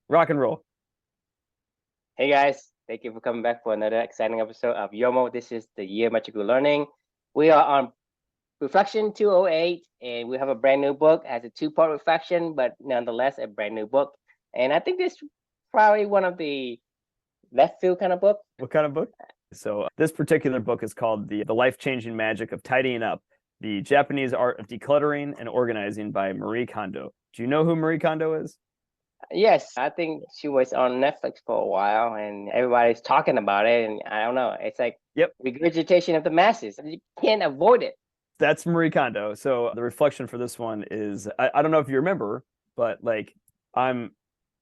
Rock and roll. Hey guys, thank you for coming back for another exciting episode of YOML. This is the Year Magical Learning. We are on Reflection 208, and we have a brand new book as a two-part reflection, but nonetheless a brand new book. And I think this is probably one of the left field kind of book. What kind of book? So this particular book is called The Life-Changing Magic of Tidying Up, The Japanese Art of Decluttering and Organizing by Marie Kondo. Do you know who Marie Kondo is? Yes, I think she was on Netflix for a while, and everybody's talking about it. And I don't know, it's like Yep, regurgitation of the masses. You can't avoid it. that's Marie Kondo. So the reflection for this one is I don't know if you remember, but like I'm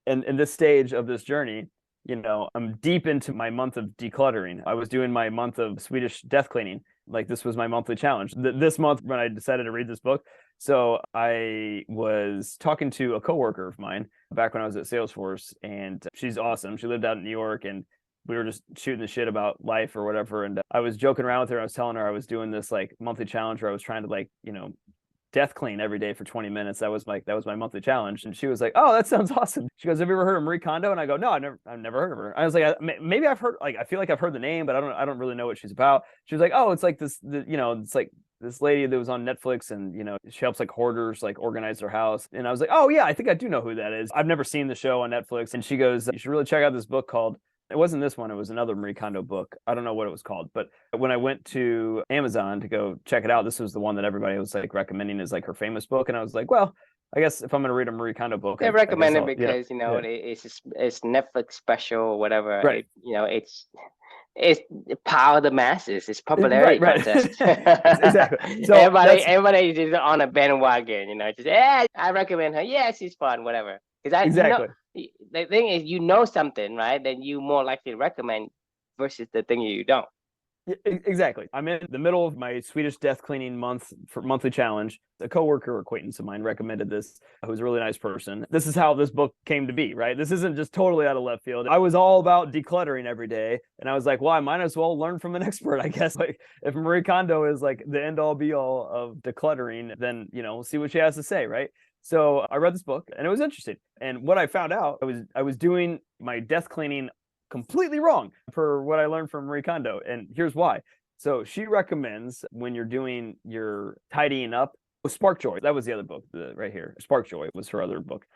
in this stage of this journey, I'm deep into my month of decluttering. I was doing my month of Swedish death cleaning. Like this was my monthly challenge. This month when I decided to read this book. So I was talking to a coworker of mine back when I was at Salesforce, and she's awesome. She lived out in New York, and we were just shooting the shit about life or whatever. And I was joking around with her. I was telling her I was doing this like monthly challenge where I was trying to death clean every day for 20 minutes. That was my monthly challenge. And she was like, "Oh, that sounds awesome." She goes, "Have you ever heard of Marie Kondo?" And I go, "No, I've never heard of her." I was like, "Maybe I've heard, like, I feel like I've heard the name, but I don't really know what she's about." She was like, "Oh, it's like it's like this lady that was on Netflix, and she helps like hoarders like organize their house." And I was like, "Oh yeah, I think I do know who that is. I've never seen the show on Netflix." And she goes, "You should really check out this book called," it wasn't this one, it was another Marie Kondo book. I don't know what it was called, but when I went to Amazon to go check it out, this was the one that everybody was like recommending as like her famous book. And I was like, well, I guess if I'm going to read a Marie Kondo book, They I guess recommend it I'll, because yeah, it's Netflix special or whatever. right, It's power of the masses. It's popularity right, right. contest. Exactly. So everybody is just on a bandwagon. Just I recommend her. Yeah, she's fun. Whatever. Because exactly. the thing is, something, right? Then you more likely to recommend versus the thing you don't. Yeah, exactly. I'm in the middle of my Swedish death cleaning month for monthly challenge. A coworker acquaintance of mine recommended this, who's a really nice person. This is how this book came to be, right? This isn't just totally out of left field. I was all about decluttering every day, and I was like, well, I might as well learn from an expert, I guess. Like if Marie Kondo is like the end all be all of decluttering, then see what she has to say, right? So I read this book, and it was interesting. And what I found out, I was doing my death cleaning completely wrong for what I learned from Marie Kondo. And here's why. So she recommends when you're doing your tidying up, Spark Joy. That was the other book right here. Spark Joy was her other book.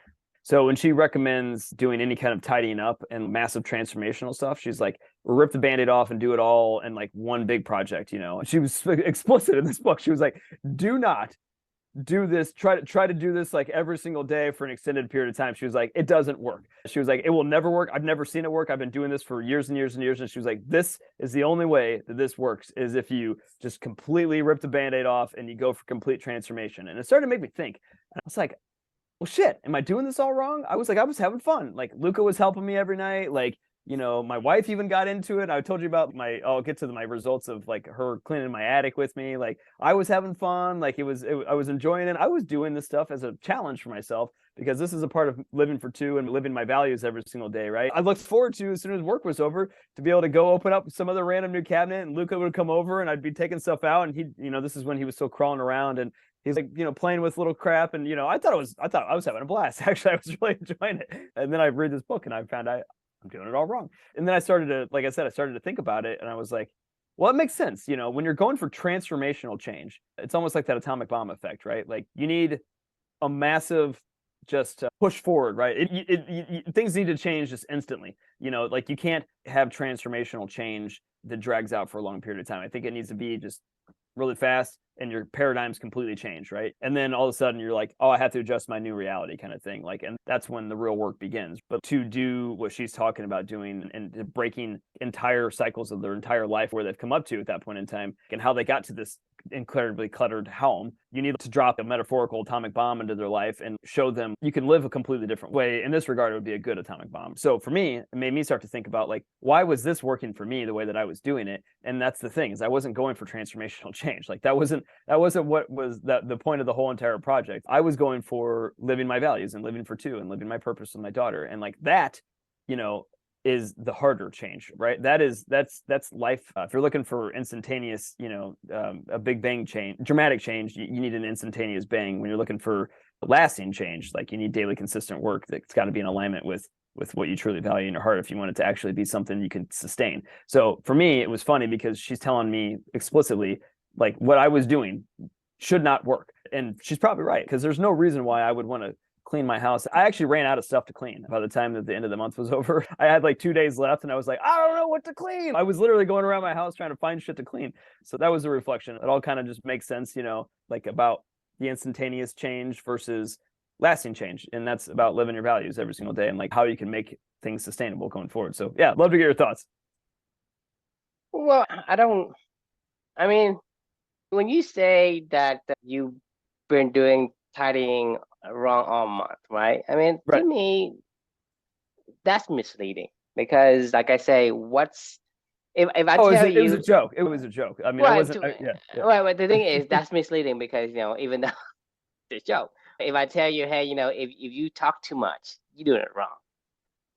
So when she recommends doing any kind of tidying up and massive transformational stuff, she's like, rip the band-aid off and do it all in like one big project. She was explicit in this book. She was like, do not do this, try to do this like every single day for an extended period of time. She was like, it doesn't work. She was like, it will never work. I've never seen it work. I've been doing this for years and years and years. And she was like, this is the only way that this works, is if you just completely rip the band-aid off and you go for complete transformation. And it started to make me think. And I was like, well, shit, am I doing this all wrong? I was having fun. Like Luca was helping me every night. Like, my wife even got into it. I told you about I'll get to my results of like her cleaning my attic with me. Like I was having fun. Like I was enjoying it. I was doing this stuff as a challenge for myself because this is a part of living for two and living my values every single day, right? I looked forward to, as soon as work was over, to be able to go open up some other random new cabinet, and Luca would come over and I'd be taking stuff out, and he, this is when he was still crawling around, and he's like, playing with little crap. And, I thought I was having a blast. Actually, I was really enjoying it. And then I read this book and I found I'm doing it all wrong. And then I started to, like I said, I started to think about it, and I was like, well, it makes sense. When you're going for transformational change, it's almost like that atomic bomb effect, right? Like you need a massive just push forward, right? Things need to change just instantly. Like you can't have transformational change that drags out for a long period of time. I think it needs to be just really fast, and your paradigms completely change, right? And then all of a sudden you're like, oh, I have to adjust my new reality kind of thing. Like, and that's when the real work begins. But to do what she's talking about doing and breaking entire cycles of their entire life where they've come up to at that point in time and how they got to this incredibly cluttered home, you need to drop a metaphorical atomic bomb into their life and show them you can live a completely different way. In this regard, it would be a good atomic bomb. So for me, it made me start to think about like, why was this working for me the way that I was doing it? And that's the thing, is I wasn't going for transformational change. Like that wasn't what was the point of the whole entire project. I was going for living my values and living for two and living my purpose with my daughter. And like that, is the harder change, right? That's life. If you're looking for instantaneous, a big bang change, dramatic change, you need an instantaneous bang. When you're looking for lasting change, like you need daily consistent work that's got to be in alignment with with what you truly value in your heart if you want it to actually be something you can sustain. So for me, it was funny because she's telling me explicitly, like, what I was doing should not work. And she's probably right, because there's no reason why I would want to clean my house. I actually ran out of stuff to clean by the time that the end of the month was over. I had like 2 days left and I was like, I don't know what to clean. I was literally going around my house trying to find shit to clean. So that was a reflection. It all kind of just makes sense, you know, like about the instantaneous change versus lasting change. And that's about living your values every single day and like how you can make things sustainable going forward. So yeah, love to get your thoughts. Well, I mean, when you say that you've been doing tidying wrong all month, right? I mean, Right. to me, that's misleading because, like I say, if I Oh, tell it was you, a joke. It was a joke. I mean, I right, wasn't, yeah. right, but the thing is, that's misleading because, you know, even though it's a joke, if I tell you, hey, you know, if you talk too much, you're doing it wrong.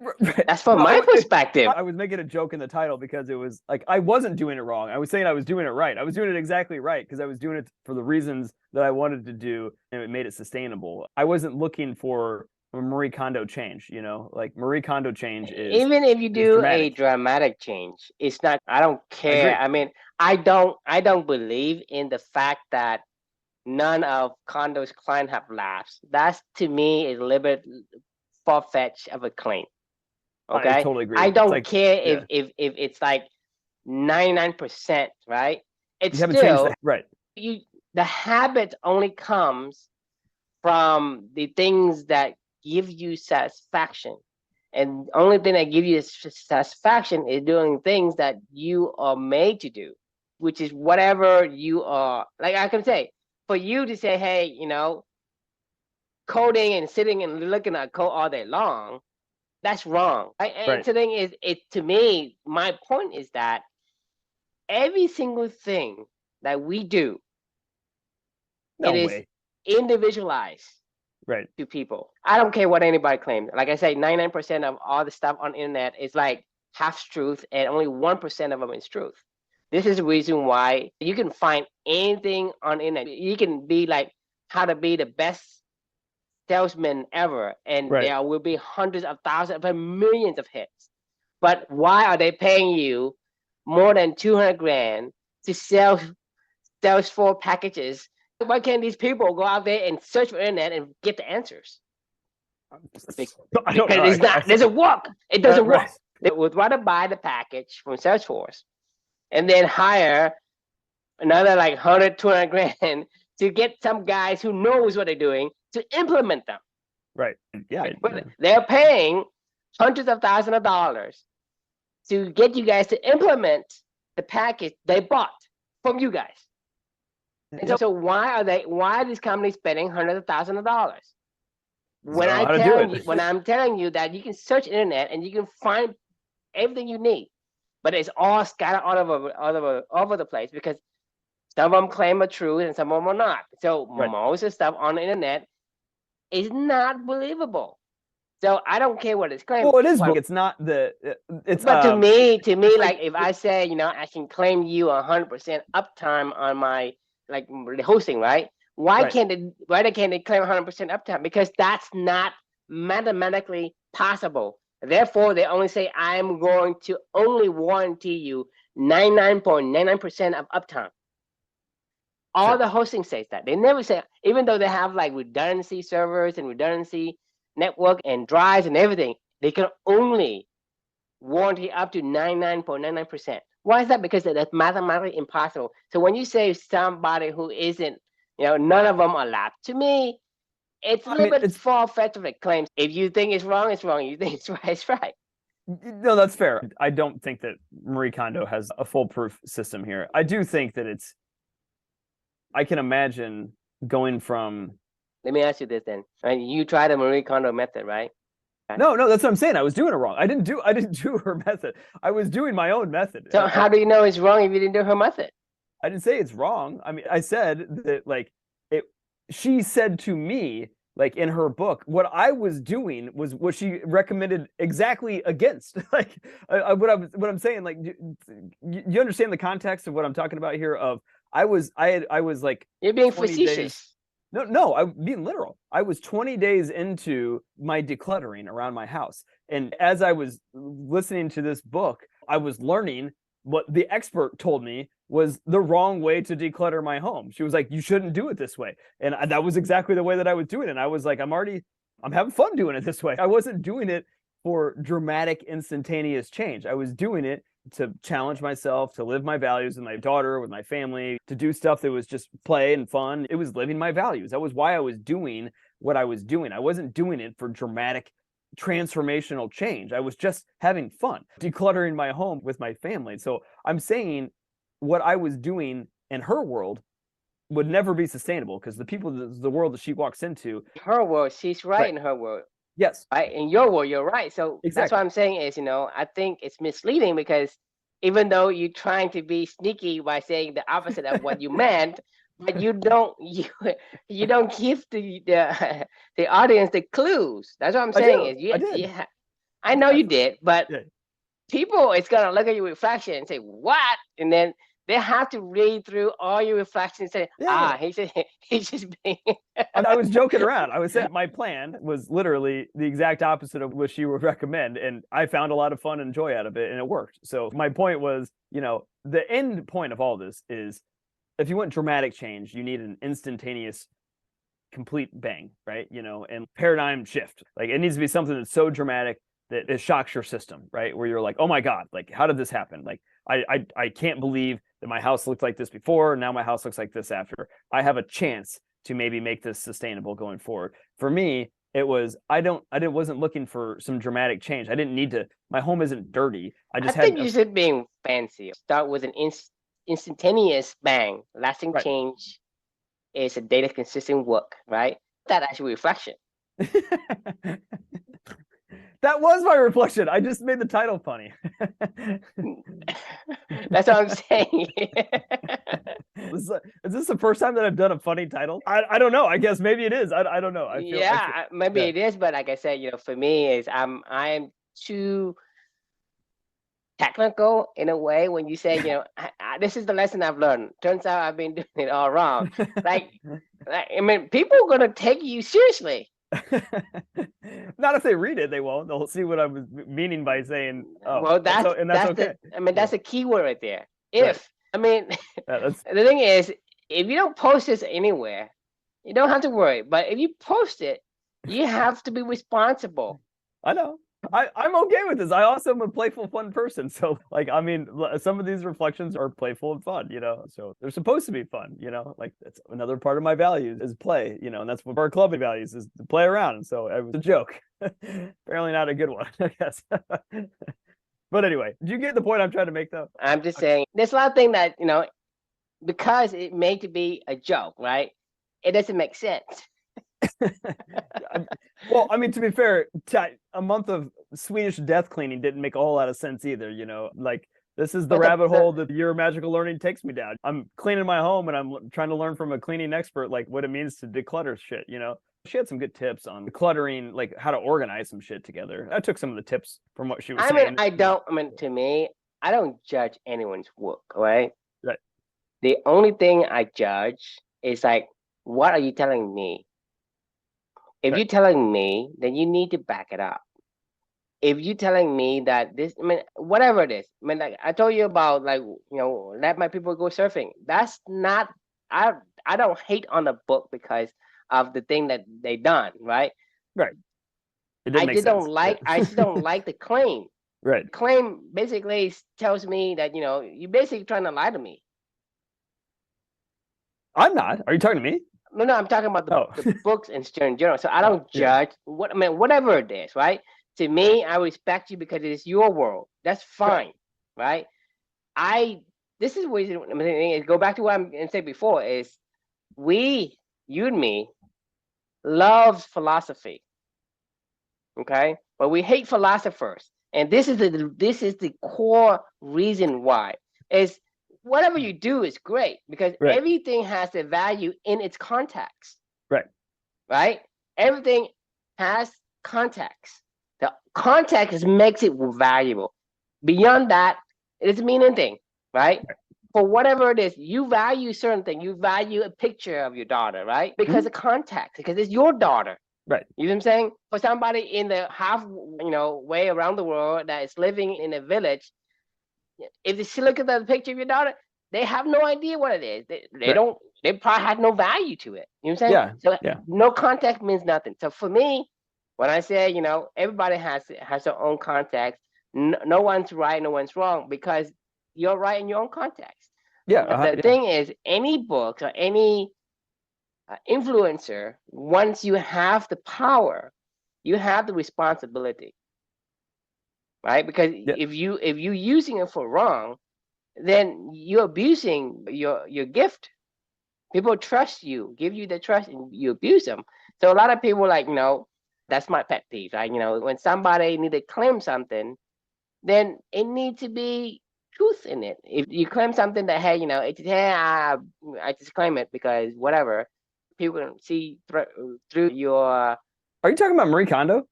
Right. That's from Well, my perspective. I was making a joke in the title because it was like I wasn't doing it wrong. I was saying I was doing it right. I was doing it exactly right because I was doing it for the reasons that I wanted to do, and it made it sustainable. I wasn't looking for a Marie Kondo change, you know, like Marie Kondo change is Even if you do a dramatic. dramatic change, it's not, I don't I care. agree. I mean, I don't believe in the fact that none of Kondo's clients have lapsed. That's, to me, is a little bit far-fetched of a claim. I Okay, totally agree. I It's don't like, care yeah, if it's like 99%, right? It's you haven't changed still that, right? you. The habit only comes from the things that give you satisfaction, and the only thing that give you satisfaction is doing things that you are made to do, which is whatever you are. Like I can say, for you to say, hey, you know, coding and sitting and looking at code all day long, that's wrong. Right? And Right. the thing is, it, to me, my point is that every single thing that we do, No it is way. individualized Right. to people. I don't care what anybody claims. Like I say, 99% of all the stuff on the internet is like half truth, and only 1% of them is truth. This is the reason why you can find anything on the internet. You can be like how to be the best salesman ever, and Right. there will be hundreds of thousands of millions of hits. But why are they paying you more than 200 grand to sell Salesforce packages? Why can't these people go out there and search for internet and get the answers? I don't Because know. it's not, doesn't work. It doesn't Right. work. They would rather buy the package from Salesforce and then hire another like 100, 200 grand to get some guys who knows what they're doing to implement them. Right. Yeah. But they're paying hundreds of thousands of dollars to get you guys to implement the package they bought from you guys. And so why are these companies spending hundreds of thousands of dollars? When I'm telling you that you can search internet and you can find everything you need, but it's all scattered all over the place because some of them claim are true and some of them are not. So most of the stuff on the internet is not believable. So I don't care what it's claimed. Well, it is. It's not the. It's. But to me, like if I say, you know, I can claim you 100% uptime on my like hosting, right? Why can't they claim 100% uptime? Because that's not mathematically possible. Therefore, they only say I'm going to only warranty you 99.99% of uptime. All the hosting says that. They never say, even though they have like redundancy servers and redundancy network and drives and everything, they can only warranty up to 99.99%. Why is that? Because that's mathematically impossible. So when you say somebody who isn't, you know, none of them are lapsed, to me, it's a little bit far-fetched of a claim. If you think it's wrong, it's wrong. You think it's right, it's right. No, that's fair. I don't think that Marie Kondo has a foolproof system here. I do think that I can imagine going from. Let me ask you this then. Right? You tried the Marie Kondo method, right? No, that's what I'm saying. I was doing it wrong. I didn't do her method. I was doing my own method. So how do you know it's wrong if you didn't do her method? I didn't say it's wrong. I mean, I said that like she said to me, like in her book, what I was doing was what she recommended exactly against. Like what I'm saying, like you understand the context of what I'm talking about here. Of I was like, you're being facetious. No, I'm being literal. I was 20 days into my decluttering around my house. And as I was listening to this book, I was learning what the expert told me was the wrong way to declutter my home. She was like, you shouldn't do it this way. And that was exactly the way that I was doing it. And I was like, I'm having fun doing it this way. I wasn't doing it for dramatic, instantaneous change. I was doing it to challenge myself, to live my values with my daughter, with my family, to do stuff that was just play and fun. It was living my values. That was why I was doing what I was doing. I wasn't doing it for dramatic, transformational change. I was just having fun, decluttering my home with my family. So I'm saying what I was doing in her world would never be sustainable because the world that she walks into. Her world, she's right in her world. Yes. Right. In your world, you're right. So that's what I'm saying is, I think it's misleading because even though you're trying to be sneaky by saying the opposite of what you meant, but you don't give the audience the clues. That's what I'm saying is I know you did, but people is gonna look at your reflection and say, what? And then they have to read through all your reflections and say, he's just being. I was joking around. I was saying my plan was literally the exact opposite of what she would recommend. And I found a lot of fun and joy out of it, and it worked. So my point was, the end point of all this is if you want dramatic change, you need an instantaneous, complete bang, right? And paradigm shift. Like it needs to be something that's so dramatic that it shocks your system, right? Where you're like, oh my God, like how did this happen? Like I can't believe that my house looked like this before. Now my house looks like this after. I have a chance to maybe make this sustainable going forward. For me, it was I wasn't looking for some dramatic change. I didn't need to. My home isn't dirty. I think you should being fancy. Start with an instantaneous bang. Lasting change is a data consistent work, right? That actually reflection. That was my reflection. I just made the title funny. That's what I'm saying. Is this the first time that I've done a funny title? I don't know. I guess maybe it is. I don't know. Maybe it is, but like I said, for me is I'm too technical in a way when you say, this is the lesson I've learned. Turns out I've been doing it all wrong. People are gonna take you seriously. Not if they read it, they won't. They'll see what I was meaning by saying. Oh, well, that's okay. That's a key word right there. If the thing is, if you don't post this anywhere, you don't have to worry. But if you post it, you have to be responsible. I know. I'm okay with this. I also am a playful, fun person. So some of these reflections are playful and fun, so they're supposed to be fun, like that's another part of my values is play, and that's what our club values is to play around. And so it was a joke. Apparently not a good one, I guess. But anyway, did you get the point I'm trying to make though? I'm just saying there's a lot of things that, because it made to be a joke, right? It doesn't make sense. Well, to be fair, a month of Swedish death cleaning didn't make a whole lot of sense either. Like this is the rabbit hole that your magical learning takes me down. I'm cleaning my home and I'm trying to learn from a cleaning expert, like what it means to declutter shit. She had some good tips on decluttering, like how to organize some shit together. I took some of the tips from what she was saying. To me, I don't judge anyone's work, right? Right. The only thing I judge is like, what are you telling me? If you're telling me, then you need to back it up. If you're telling me that this, whatever it is, like I told you about, like, let my people go surfing. That's not, I don't hate on the book because of the thing that they done, right? Right. I just don't like the claim. Right. The claim basically tells me that, you're basically trying to lie to me. I'm not. Are you talking to me? No, I'm talking about the books in general. So I don't judge whatever it is, right? To me, I respect you because it is your world. That's fine, right? This is what go back to what I'm going to say before is you and me, love philosophy, okay? But we hate philosophers, and this is the core reason why is. Whatever you do is great because everything has a value in its context. Right? Everything has context. The context makes it valuable. Beyond that, it doesn't mean anything, right? for whatever it is, you value certain thing. You value a picture of your daughter, right? Because of context, because it's your daughter. Right. You know what I'm saying? For somebody in the half, way around the world that is living in a village, if they look at the picture of your daughter, they have no idea what it is. They don't. They probably have no value to it. You know what I'm saying? Yeah. So no context means nothing. So for me, when I say, everybody has their own context. No one's right, no one's wrong, because you're right in your own context. Yeah. But the thing is, any book or any influencer, once you have the power, you have the responsibility, right? Because if you using it for wrong, then you're abusing your gift. People trust you, give you the trust, and you abuse them. So a lot of people that's my pet peeve, right? When somebody need to claim something, then it needs to be truth in it. If you claim something that, hey, I just claim it because whatever, people can see through your. Are you talking about Marie Kondo?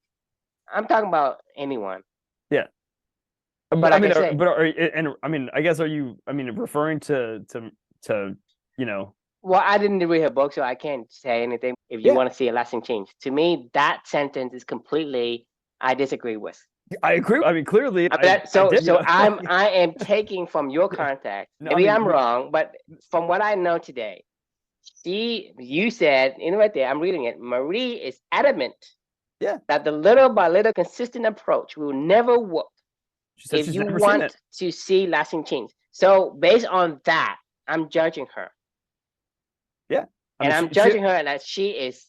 I'm talking about anyone. Yeah. But I mean, I guess, are you referring to Well, I didn't read her book, so I can't say anything. If you want to see a lasting change, to me, that sentence is completely I disagree with. I agree. I mean, clearly. I am taking from your context. Maybe I'm wrong, but from what I know today, you said right there. I'm reading it. Marie is adamant. Yeah. That the little by little consistent approach will never work if you want to see lasting change. So based on that, I'm judging her. Yeah. I'm judging her that she is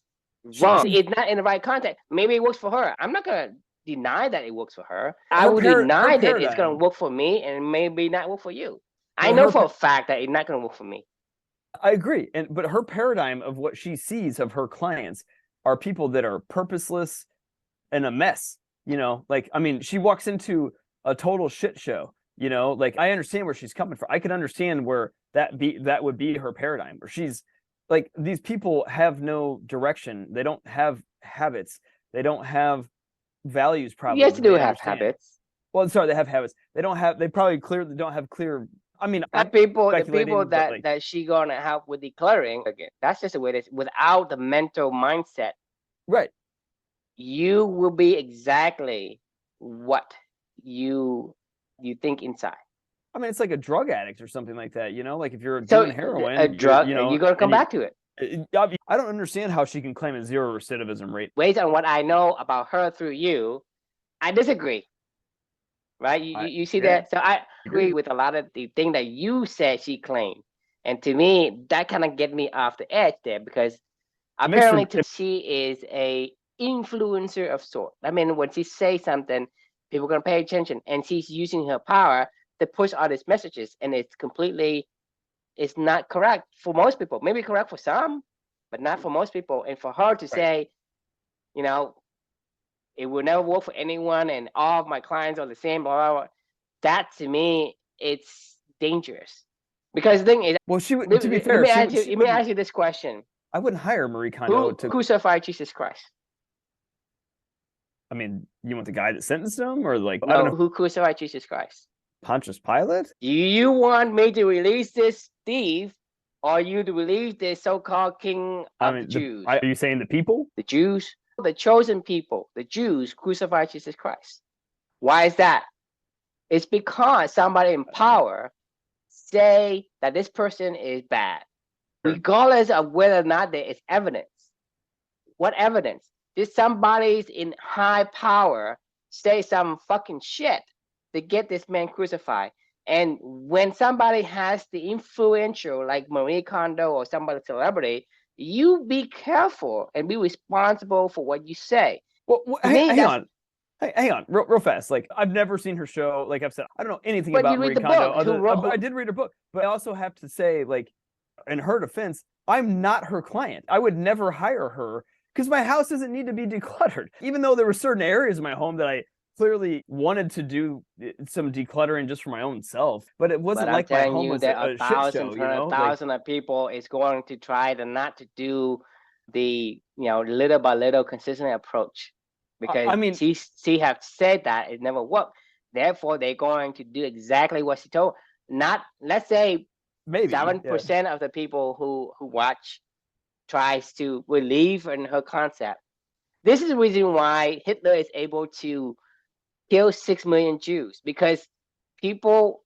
wrong. It's not in the right context. Maybe it works for her. I'm not going to deny that it works for her. I will deny that it's going to work for me and maybe not work for you. I know for a fact that it's not going to work for me. I agree. But her paradigm of what she sees of her clients are people that are purposeless and a mess. She walks into a total shit show. I understand where she's coming from. I can understand where that would be her paradigm, where she's like, these people have no direction. They don't have habits. They don't have values. Probably. Yes, they do have habits. Well, sorry, they have habits. They probably clearly don't have clear. I mean, the people that she gonna help with decluttering again. That's just the way it is. Without the mental mindset, right, you will be exactly what you think inside. I mean, it's like a drug addict or something like that. Like if you're doing heroin, a drug, you're gonna come back to it. I don't understand how she can claim a 0 recidivism rate. Based on what I know about her through you, I disagree. Right? You see that? So I agree with a lot of the thing that you said she claimed. And to me, that kind of get me off the edge there, because apparently she is a influencer of sort. I mean, when she says something, people are going to pay attention, and she's using her power to push all these messages, and it's not correct for most people. Maybe correct for some, but not for most people. And for her to say, it will never work for anyone, and all of my clients are the same, blah, blah, blah. That to me, it's dangerous. Because the thing is, well, to be fair, let me ask you this question. I wouldn't hire Marie Kondo to crucify Jesus Christ. I mean, you want the guy that sentenced him, or I don't know who crucified Jesus Christ? Pontius Pilate? Do you want me to release this thief, or you to release this so-called king of the Jews? Are you saying the people? The Jews? The chosen people, the Jews, crucified Jesus Christ. Why is that? It's because somebody in power say that this person is bad, regardless of whether or not there is evidence. What evidence? Did somebody in high power say some fucking shit to get this man crucified? And when somebody has the influential, like Marie Kondo or somebody celebrity, you be careful and be responsible for what you say. Well, hang on, real fast. Like, I've never seen her show. Like I've said, I don't know anything about Marie Kondo. I did read a book, but I also have to say, like, in her defense, I'm not her client. I would never hire her because my house doesn't need to be decluttered. Even though there were certain areas of my home that I clearly wanted to do some decluttering just for my own self, but it wasn't like my home was a shit show. Thousands of people is going to try to not to do the little by little consistent approach, because she have said that it never worked. Therefore, they're going to do exactly what she told. Not, let's say Maybe. 7% of the people who watch tries to believe in her concept. This is the reason why Hitler is able to kill 6 million Jews, because people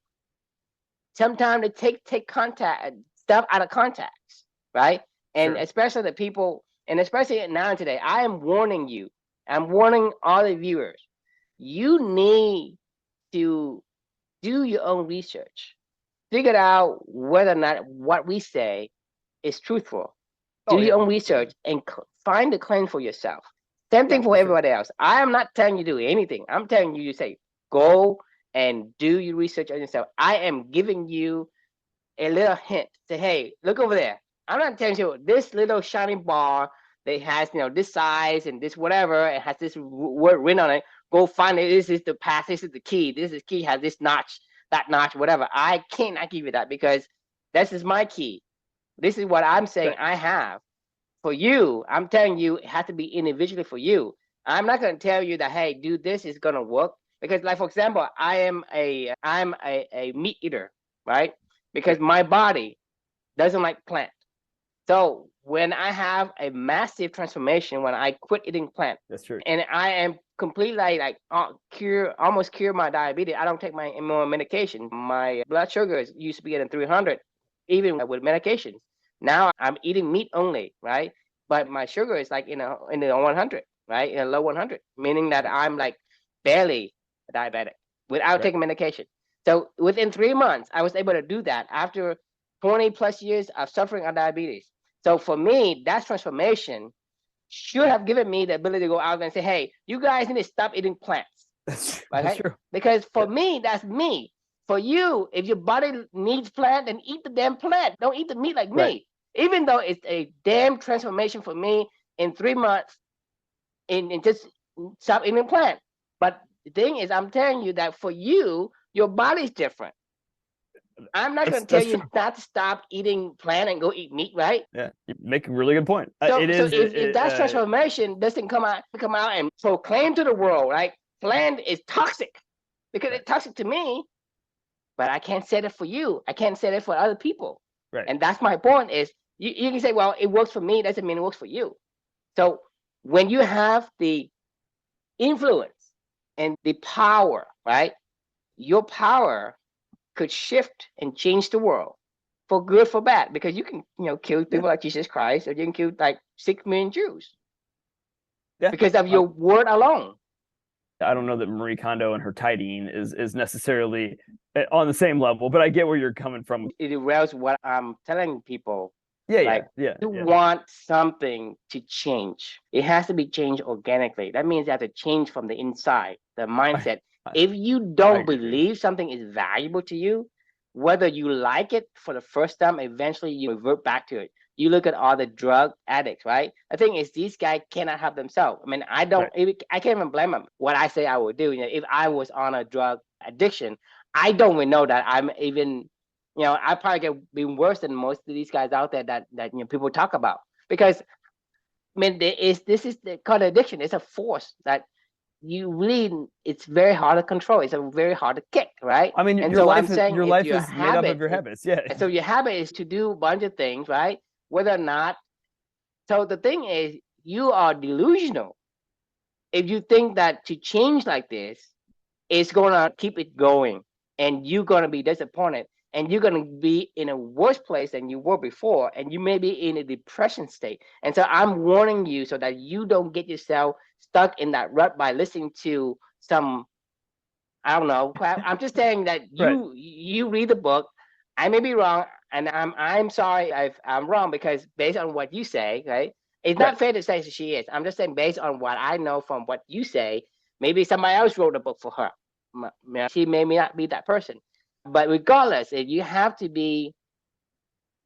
sometimes they take contact stuff out of context, right? And especially the people, and especially now today, I am warning you. I'm warning all the viewers. You need to do your own research. Figure out whether or not what we say is truthful. Do your own research and find the claim for yourself. Same thing for everybody else. I am not telling you to do anything. I'm telling you, you say, go and do your research on yourself. I am giving you a little hint. Say, hey, look over there. I'm not telling you this little shiny bar that has, this size and this whatever, it has this word written on it. Go find it. This is the path. This is the key. This is key. Has this notch, that notch, whatever. I cannot give you that because this is my key. This is what I'm saying I have. For you, I'm telling you, it has to be individually for you. I'm not going to tell you that, hey, do this is going to work. Because, like, for example, I'm a meat eater, right? Because my body doesn't like plant. So when I have a massive transformation, when I quit eating plant, that's true, and I am completely almost cure my diabetes. I don't take my more medication. My blood sugars used to be getting 300, even with medications. Now I'm eating meat only, right? But my sugar is like in the 100, right? In a low 100, meaning that I'm like barely diabetic without taking medication. So within 3 months, I was able to do that after 20 plus years of suffering of diabetes. So for me, that transformation should have given me the ability to go out and say, hey, you guys need to stop eating plants. That's Okay? true. Because for me, that's me. For you, if your body needs plant, then eat the damn plant. Don't eat the meat like me. Even though it's a damn transformation for me in 3 months in just stop eating plant. But the thing is, I'm telling you that for you, your body's different. I'm not going to tell you not to stop eating plant and go eat meat, right? Yeah, you make a really good point. So, if that transformation doesn't come out and proclaim to the world, right? Plant is toxic because it's toxic to me, but I can't say that for you. I can't say that for other people. Right. And that's my point is you can say, well, it works for me. Doesn't mean it works for you. So when you have the influence and the power, right? Your power could shift and change the world for good, for bad, because you can, kill people like Jesus Christ, or you can kill like 6 million Jews because of your word alone. I don't know that Marie Kondo and her tidying is necessarily on the same level, but I get where you're coming from. It derails what I'm telling people. You want something to change. It has to be changed organically. That means you have to change from the inside, the mindset. If you don't believe something is valuable to you, whether you like it for the first time, eventually you revert back to it. You look at all the drug addicts, right? The thing is, these guys cannot help themselves. I mean, I can't even blame them. What I say I would do, if I was on a drug addiction, I don't even know that I'm even, I probably get been worse than most of these guys out there that people talk about. Because, I mean, this is called addiction. It's a force that you really, it's very hard to control. It's very hard to kick, right? I mean, your life is made up of your habits. Yeah. And so your habit is to do a bunch of things, right? Whether or not. So the thing is, you are delusional if you think that to change like this, it's going to keep it going, and you're going to be disappointed, and you're going to be in a worse place than you were before, and you may be in a depression state. And so I'm warning you so that you don't get yourself stuck in that rut by listening to some, I don't know, crap. I'm just saying that you read the book. I may be wrong, and I'm sorry if I'm wrong, because based on what you say, right? It's not fair to say she is. I'm just saying based on what I know from what you say, maybe somebody else wrote a book for her. She may not be that person. But regardless, you have to be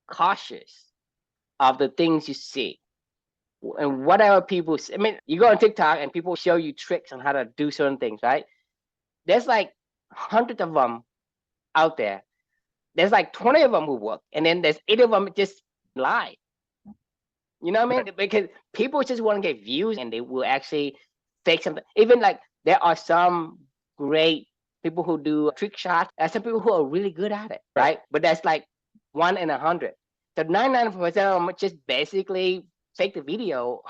cautious of the things you see. And whatever people, I mean, you go on TikTok and people show you tricks on how to do certain things, right? There's like hundreds of them out there. There's like 20 of them who work, and then there's 8 of them just lie. You know what I mean? Because people just want to get views, and they will actually fake something. Even like there are some great people who do trick shots. There's some people who are really good at it, right? But that's like 1 in 100. So 99% of them just basically fake the video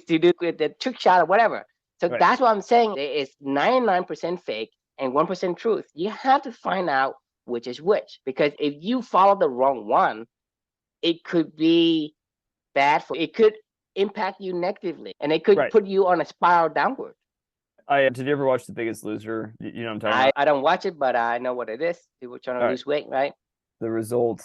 to do the trick shot or whatever. So Right. that's what I'm saying. It's 99% fake and 1% truth. You have to find out which is which, because if you follow the wrong one, it could be bad for, it could impact you negatively, and it could Right. put you on a spiral downward. Did you ever watch The Biggest Loser? You know what I'm talking about? I don't watch it, but I know what it is. People trying to All right. lose weight, right? The result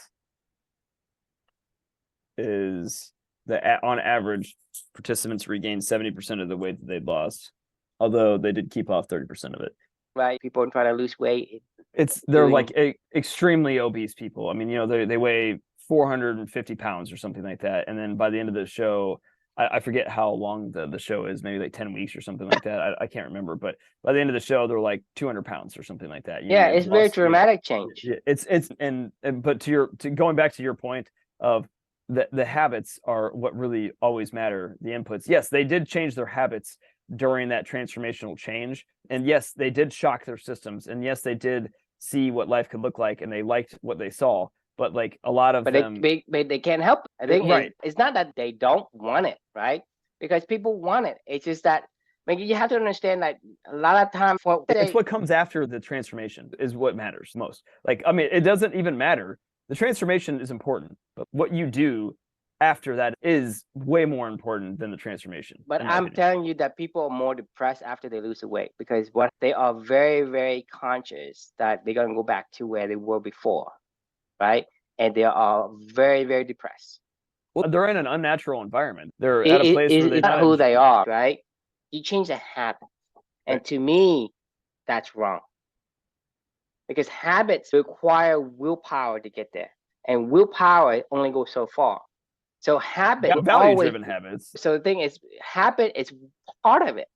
is that on average, participants regained 70% of the weight that they'd lost, although they did keep off 30% of it. Right. People trying to lose weight. They're doing- like extremely obese people. I mean, you know, they weigh 450 pounds or something like that. And then by the end of the show, I forget how long the show is, maybe like 10 weeks or something like that. I can't remember, but by the end of the show, they're like 200 pounds or something like that. You know, Yeah, they've it's very lost- dramatic change. It's but to going back to your point of the habits are what really always matter, the inputs. Yes, they did change their habits during that transformational change. And yes, they did shock their systems. And yes, they did see what life could look like, and they liked what they saw. But like a lot of them, they can't help it. I think Right. it's not that they don't want it, right? Because people want it. It's just that, I mean, you have to understand that a lot of time for it's what comes after the transformation is what matters most. Like, I mean, it doesn't even matter. The transformation is important, but what you do after that is way more important than the transformation. But in my I'm opinion. telling you that people are more depressed after they lose the weight, because what they are very, very conscious that they're gonna go back to where they were before, right? And they are very, very depressed. Well, they're in an unnatural environment. They're at a place where It's not who they are, right? You change the habit, and Right. to me, that's wrong. Because habits require willpower to get there, and willpower only goes so far. So habit value-driven habits. So the thing is, habit is part of it,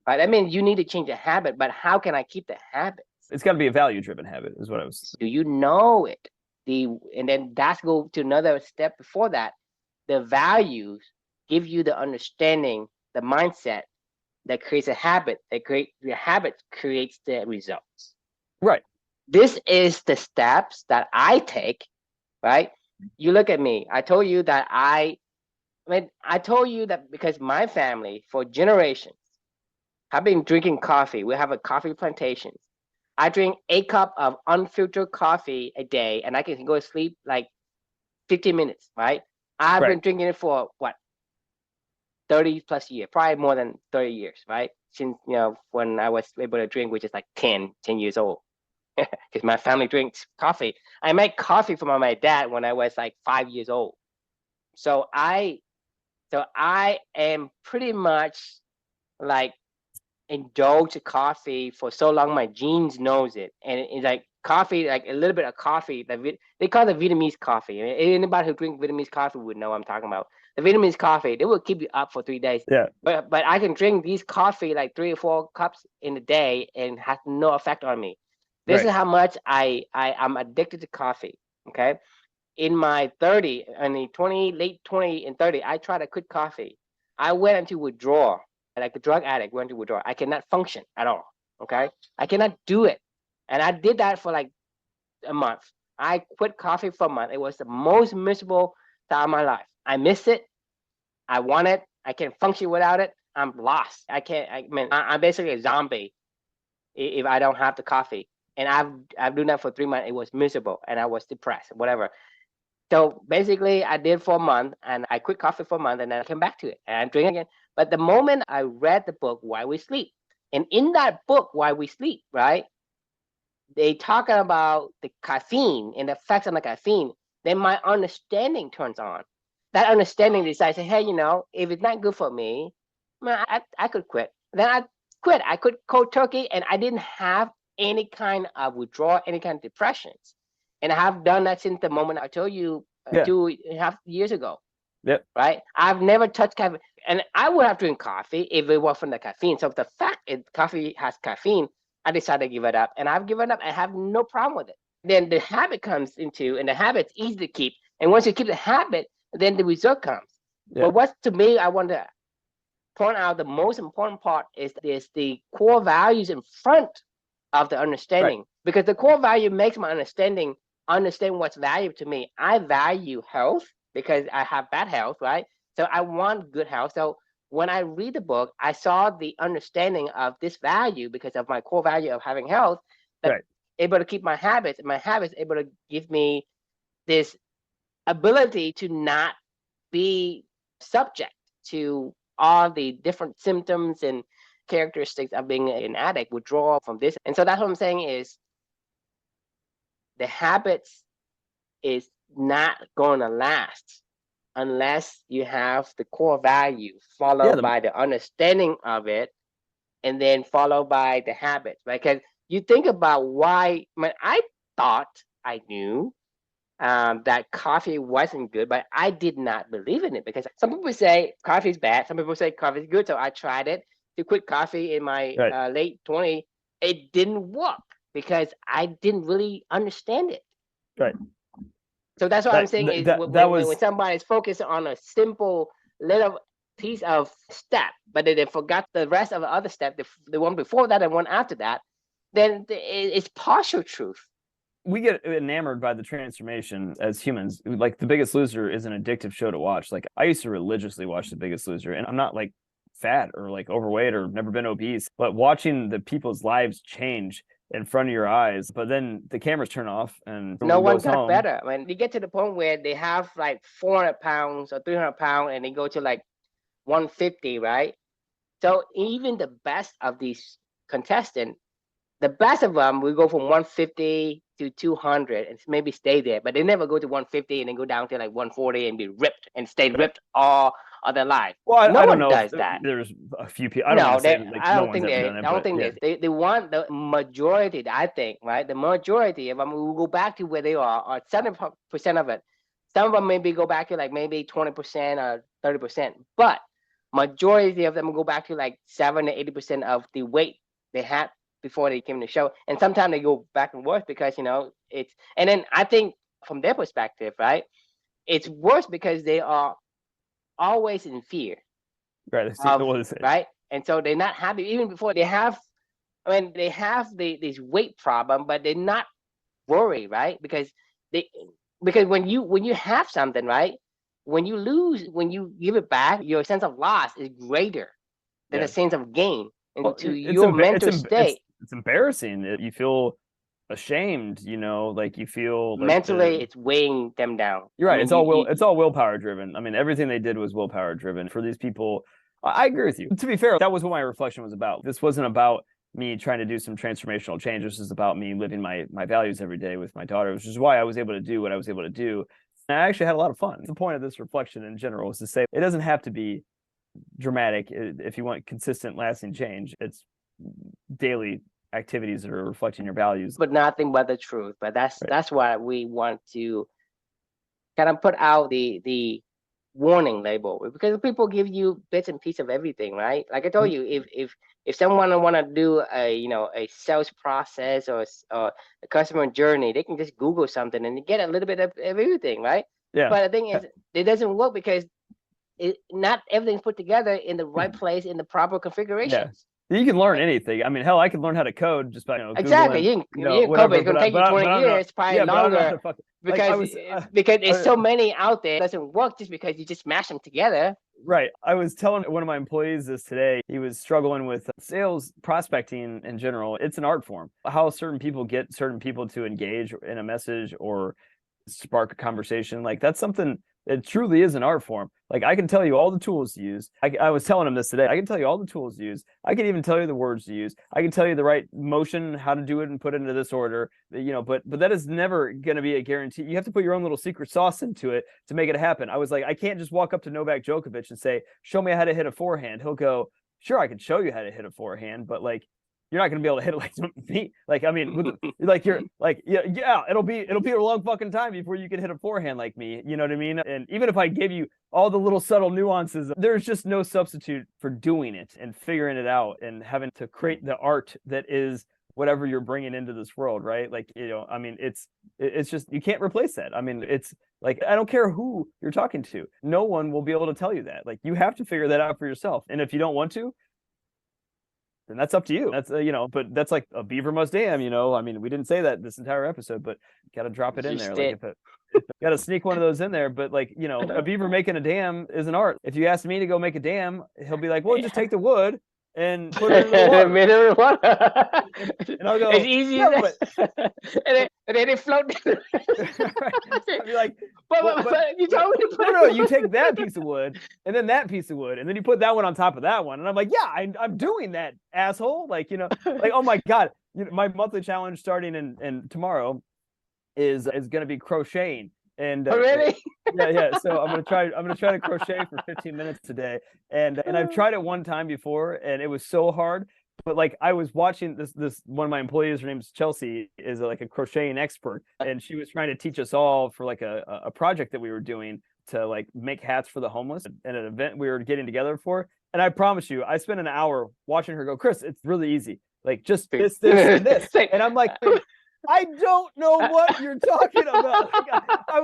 right? I mean, you need to change a habit, but how can I keep the habit? It's got to be a value-driven habit, is what I was. Do you know it? And then that's go to another step before that. The values give you the understanding, the mindset that creates a habit. The habit creates the results. Right. This is the steps that I take, right? You look at me. I told you that I told you that because my family for generations have been drinking coffee. We have a coffee plantation. I drink 8 cups of unfiltered coffee a day, and I can go to sleep like 15 minutes, right? I've been drinking it for what, 30 plus years, probably more than 30 years, right? Since, you know, when I was able to drink, which is like 10 years old. Because my family drinks coffee. I made coffee for my dad when I was like 5 years old. So I am pretty much like indulge coffee for so long. My genes knows it, and it's like coffee, like a little bit of coffee. They call it Vietnamese coffee. I mean, anybody who drinks Vietnamese coffee would know what I'm talking about. The Vietnamese coffee, they will keep you up for 3 days. Yeah. But I can drink these coffee like 3 or 4 cups in a day and has no effect on me. This is how much I'm addicted to coffee. Okay. In my 30, in the 20, late 20 and 30, I tried to quit coffee. I went into withdrawal, like a drug addict went into withdrawal. I cannot function at all. Okay. I cannot do it. And I did that for like a month. I quit coffee for a month. It was the most miserable time of my life. I miss it. I want it. I can't function without it. I'm lost. I'm basically a zombie if I don't have the coffee. And I've done that for 3 months. It was miserable, and I was depressed, whatever. So basically, I did for a month, and I quit coffee for a month, and then I came back to it, and I'm drinking again. But the moment I read the book Why We Sleep, and in that book Why We Sleep, right, they talking about the caffeine and the effects on the caffeine. Then my understanding turns on. That understanding decides, hey, you know, if it's not good for me, man, I could quit. Then I quit. I quit cold turkey, and I didn't have any kind of withdrawal, any kind of depressions. And I have done that since the moment I told you 2.5 years ago. Yep. Right. I've never touched caffeine, and I would have drank coffee if it wasn't the caffeine. So the fact that coffee has caffeine, I decided to give it up, and I've given up. I have no problem with it. Then the habit comes into, and the habit's easy to keep. And once you keep the habit, then the result comes. Yeah. But what's to me, I want to point out the most important part is the core values in front of the understanding, because the core value makes my understanding understand what's valuable to me. I value health because I have bad health, right? So I want good health. So when I read the book, I saw the understanding of this value because of my core value of having health, that Right. able to keep my habits, and my habits able to give me this ability to not be subject to all the different symptoms and characteristics of being an addict, withdrawal from this. And so that's what I'm saying is the habits is not going to last unless you have the core value Yeah. followed by the understanding of it, and then followed by the habits, right? Because you think about why, I thought I knew that coffee wasn't good, but I did not believe in it because some people say coffee is bad. Some people say coffee is good. So I tried it to quit coffee in my Right. late 20s. It didn't work because I didn't really understand it. Right. So that's what I'm saying is when somebody's focused on a simple little piece of step, but they forgot the rest of the other step, the one before that and one after that, then it's partial truth. We get enamored by the transformation as humans. Like The Biggest Loser is an addictive show to watch. Like I used to religiously watch The Biggest Loser, and I'm not like fat or like overweight or never been obese, but watching the people's lives change in front of your eyes. But then the cameras turn off and no one goes got home. better. When you get to the point where they have like 400 pounds or 300 pounds and they go to like 150, right? So even the best of these contestants, the best of them will go from 150 to 200 and maybe stay there, but they never go to 150 and then go down to like 140 and be ripped and stay ripped all of their life. Well, I No don't one know does if that. there's a few people. I don't No, want to say they, like I no don't one's think ever they, done it, I don't but think yeah. they want the majority, I think, right? The majority of them will go back to where they are, or 70% of it. Some of them maybe go back to like maybe 20% or 30%, but majority of them go back to like 7 to 80% of the weight they had before they came to the show. And sometimes they go back and forth because, it's, and then I think from their perspective, right, it's worse because they are always in fear Right. of, right? And so they're not happy even before they have, they have this weight problem, but they're not worried, right? Because when you have something, right, when you lose, when you give it back, your sense of loss is greater than the sense of gain. And Well, to your mental state, it's embarrassing. You feel ashamed, like you feel like mentally it's weighing them down. You're right. It's all willpower driven. I mean, everything they did was willpower driven for these people. I agree with you. To be fair, that was what my reflection was about. This wasn't about me trying to do some transformational change. This is about me living my values every day with my daughter, which is why I was able to do what I was able to do. And I actually had a lot of fun. The point of this reflection in general is to say it doesn't have to be dramatic if you want consistent, lasting change. It's daily activities that are reflecting your values, but nothing but the truth. But that's why we want to kind of put out the warning label, because people give you bits and pieces of everything, right? Like I told you, if someone want to do a sales process or a customer journey, they can just Google something and get a little bit of everything, right? Yeah. But the thing is, it doesn't work because not everything's put together in the right place in the proper configurations. You can learn anything. I mean, hell, I can learn how to code just by exactly. Googling, you can code, but it's gonna take you 20 years, probably longer, because there's so many out there. It doesn't work just because you just mash them together. Right. I was telling one of my employees this today. He was struggling with sales prospecting in general. It's an art form. How certain people get certain people to engage in a message or spark a conversation, like that's something. It truly is an art form. Like I can tell you all the tools to use. I was telling him this today. I can tell you all the tools to use. I can even tell you the words to use. I can tell you the right motion, how to do it and put it into this order, but that is never going to be a guarantee. You have to put your own little secret sauce into it to make it happen. I was like, I can't just walk up to Novak Djokovic and say, show me how to hit a forehand. He'll go, sure, I can show you how to hit a forehand, but like, you're not going to be able to hit it like me. Like, I mean, like you're like, yeah, it'll be a long fucking time before you can hit a forehand like me. You know what I mean? And even if I gave you all the little subtle nuances, there's just no substitute for doing it and figuring it out and having to create the art that is whatever you're bringing into this world, right? Like, I mean, it's just, you can't replace that. I mean, it's like, I don't care who you're talking to. No one will be able to tell you that. Like, you have to figure that out for yourself. And if you don't want to, then that's up to you. That's but that's like a beaver must dam. I mean, we didn't say that this entire episode, but got to drop it in there. Like if got to sneak one of those in there. But like a beaver making a dam is an art. If you ask me to go make a dam, he'll be like, well, just take the wood and put it in the water. And I'll go, it's easy. Yeah, but... and then they float. Right. I'll be like, but you told me to put no, you take that piece of wood and then that piece of wood and then you put that one on top of that one. And I'm like, yeah, I'm doing that, asshole. Like, like, oh my God, my monthly challenge starting in tomorrow is going to be crocheting. And really? yeah. So I'm gonna try to crochet for 15 minutes today. And I've tried it one time before and it was so hard. But like I was watching this one of my employees, her name's Chelsea, is like a crocheting expert, and she was trying to teach us all for like a project that we were doing to like make hats for the homeless at an event we were getting together for. And I promise you, I spent an hour watching her go, Chris, it's really easy. Like just this, and this. And I'm like, I don't know what you're talking about. Like, I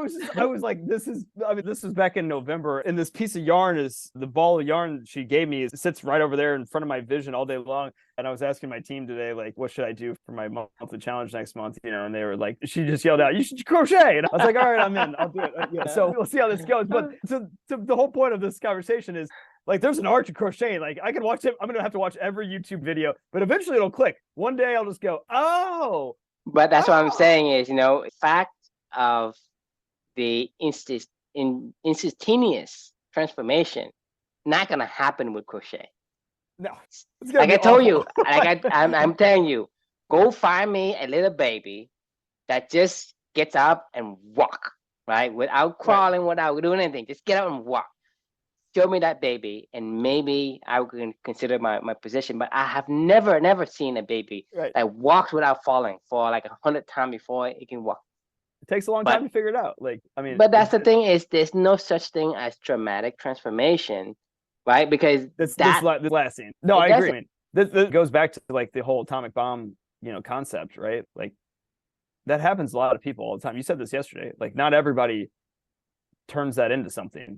was like, this is back in November, and this piece of yarn is the ball of yarn she gave me. It sits right over there in front of my vision all day long. And I was asking my team today, like, what should I do for my monthly challenge next month? And they were like, she just yelled out, you should crochet. And I was like, all right, I'm in. I'll do it. Yeah. So we'll see how this goes. But so the whole point of this conversation is, like, there's an art to crocheting. Like, I can watch it. I'm going to have to watch every YouTube video, but eventually it'll click. One day I'll just go, oh. But that's what I'm saying is, fact of the instantaneous transformation not gonna happen with crochet. No, like I told you, I'm telling you, go find me a little baby that just gets up and walk, right, without crawling, without doing anything. Just get up and walk. Show me that baby, and maybe I would consider my position. But I have never seen a baby that walks without falling for like 100 times before it can walk. It takes a long time to figure it out. Like, I mean, but that's the thing is, there's no such thing as dramatic transformation, right? Because this last scene. No, I agree. I mean, this goes back to like the whole atomic bomb, concept, right? Like that happens to a lot of people all the time. You said this yesterday. Like, not everybody turns that into something,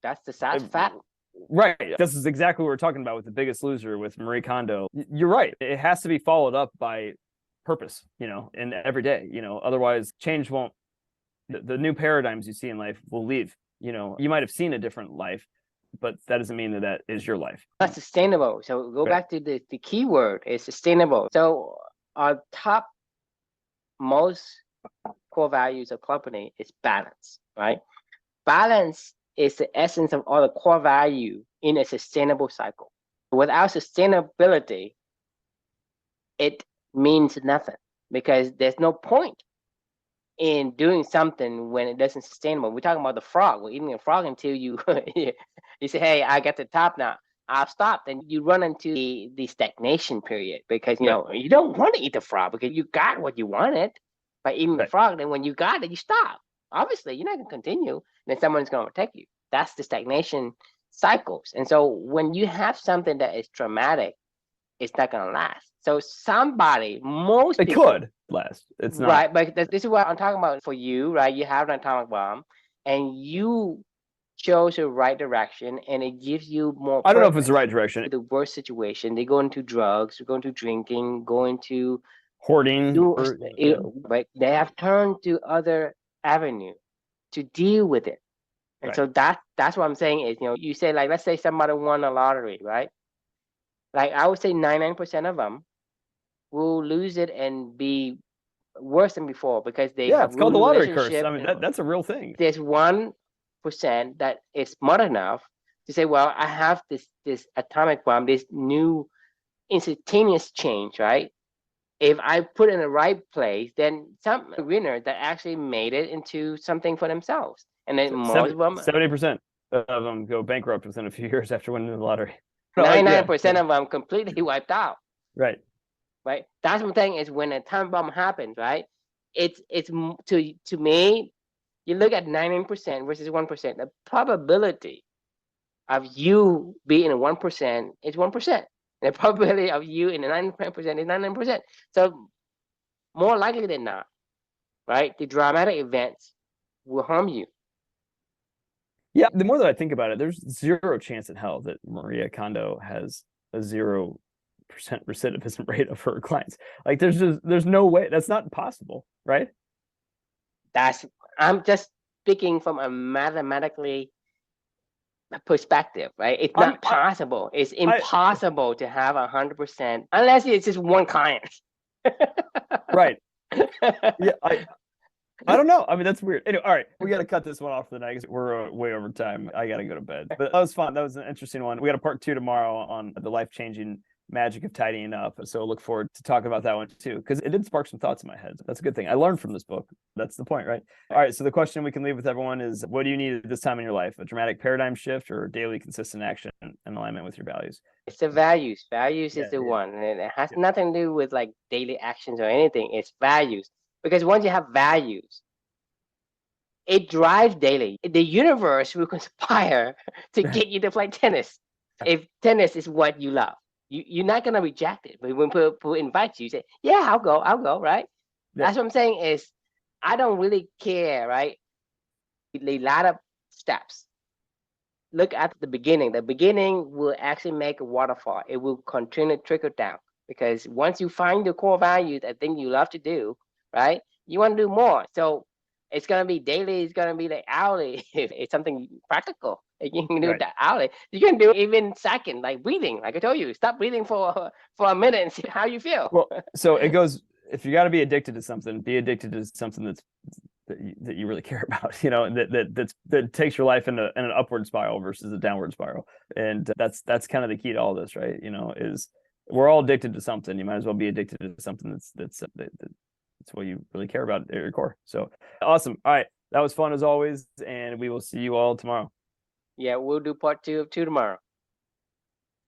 That's the sad fact. Right. This is exactly what we're talking about with The Biggest Loser with Marie Kondo. You're right. It has to be followed up by purpose, in every day, otherwise change won't, the new paradigms you see in life will leave. You might have seen a different life, but that doesn't mean that is your life. Not sustainable. So go back to the key word is sustainable. So our top most core values of company is balance, right? Balance is the essence of all the core value in a sustainable cycle. Without sustainability, it means nothing, because there's no point in doing something when it doesn't sustainable. We're talking about the frog. We're eating a frog until you you say, hey, I got the top now, I'll stop. Then you run into the stagnation period, because you don't want to eat the frog because you got what you wanted by eating the frog. Then when you got it, you stop. Obviously, you're not going to continue. Then someone's going to protect you. That's the stagnation cycles. And so when you have something that is traumatic, it's not going to last. So most people could last. It's not. Right, but this is what I'm talking about for you, right? You have an atomic bomb, and you chose the right direction, and it gives you more. I don't know if it's the right direction. The worst situation, they go into drugs, they go into drinking, go into hoarding. But they have turned to other avenue to deal with it. And so that's what I'm saying is, you say, like, let's say somebody won a lottery, right? Like, I would say 99% of them will lose it and be worse than before, because they have it's called the lottery curse. I mean, that's a real thing. There's 1% that is smart enough to say, well, I have this atomic bomb, this new instantaneous change, right? If I put it in the right place, then some winner that actually made it into something for themselves. And then most of them, 70% of them go bankrupt within a few years after winning the lottery. 99% of them completely wiped out. Right. That's one thing is, when a time bomb happens, right? It's to me, you look at 99% versus 1%. The probability of you being in 1% is 1%. The probability of you in the 99% is 99%. So more likely than not, right, the dramatic events will harm you. Yeah, the more that I think about it, there's zero chance in hell that Marie Kondo has a 0% recidivism rate of her clients. Like there's no way, that's not possible, right? I'm just speaking from a mathematically perspective, right? It's I'm- not possible. It's I- impossible to have 100% unless it's just one client. right. Yeah, I don't know. I mean, that's weird. Anyway, all right, we got to cut this one off for the night 'cause we're way over time. I got to go to bed. But that was fun. That was an interesting one. We got a part 2 tomorrow on the life-changing magic of tidying up. So look forward to talking about that one too, because it did spark some thoughts in my head. That's a good thing. I learned from this book. That's the point, right? All right. So the question we can leave with everyone is, what do you need at this time in your life? A dramatic paradigm shift or daily consistent action in alignment with your values? It's the values. Values is Yeah, the yeah. one. And it has Yeah. nothing to do with like daily actions or anything. It's values. Because once you have values, it drives daily. The universe will conspire to get you to play tennis. If tennis is what you love, you're not gonna reject it. But when people invite you, you say, "Yeah, I'll go." Right? Yeah. That's what I'm saying. Is I don't really care. Right? A lot of steps. Look at the beginning. The beginning will actually make a waterfall. It will continue to trickle down because once you find the core values, that thing you love to do, right? You want to do more. So it's gonna be daily. It's gonna be like hourly. If it's something practical, you can do Right. that hourly. You can do even second, like breathing. Like I told you, stop breathing for a minute and see how you feel. Well, so it goes, if you got to be addicted to something, be addicted to something that you really care about, that takes your life in an upward spiral versus a downward spiral. And that's kind of the key to all this, right? Is we're all addicted to something. You might as well be addicted to something that's what you really care about at your core. So awesome. All right. That was fun as always. And we will see you all tomorrow. Yeah, we'll do part 2 of 2 tomorrow.